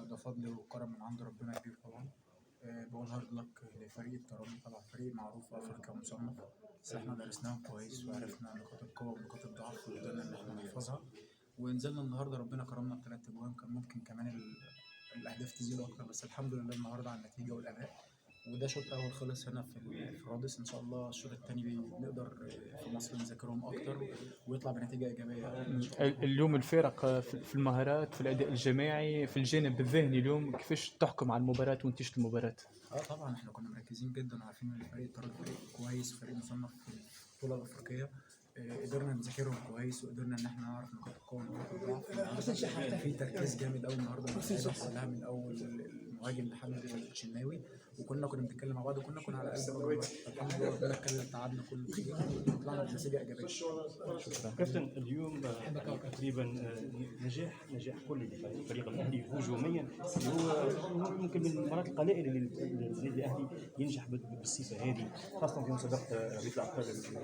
ده فضل وكرم من عند ربنا كبير طبعا. بقول هارد لك لفريق الترجي، طبعا فريق معروف في افريقيا مصنف، بس احنا درسناهم كويس وعرفنا نقاط القوه ونقاط الضعف وقدرنا ان احنا نحفظها، ونزلنا النهارده ربنا كرمنا بثلاث اجوان. كان ممكن كمان الاهداف تزيد اكتر، بس الحمد لله النهارده على النتيجه والاداء. وده شوط اول خلص هنا في رادس، ان شاء الله الشوط الثاني نقدر في مصر نذاكرهم اكتر ويطلع بنتيجه ايجابيه ان شاء الله. اليوم الفرق في المهارات، في الأداء الجماعي، في الجانب الذهني، اليوم كيفاش تحكم على المباراة ونتيجة المباراة؟ طبعا احنا كنا مركزين جدا وعارفين ان فريق الترجي فريق كويس، فريق مصنف في البطوله الافريقيه. قدرنا نذاكرهم كويس وقدرنا ان احنا نعرف نقاط القوه ونقاط الضعف. في تركيز جامد قوي النهارده من اللعيبه كلها، من اول المهاجم لحد الشناوي، وكنا بنتكلم مع بعض وكنا على قلب رجل واحد. الحمد لله ربنا كان تعبنا كل خير وطلعنا بنتيجه ايجابيه. كابتن اليوم تقريبا نجاح كلي للفريق الاهلي هجوميا، هو يمكن من المرات القلائل اللي النادي الاهلي ينجح بالصفه هذه، خاصه في مسابقه بطوله ابطال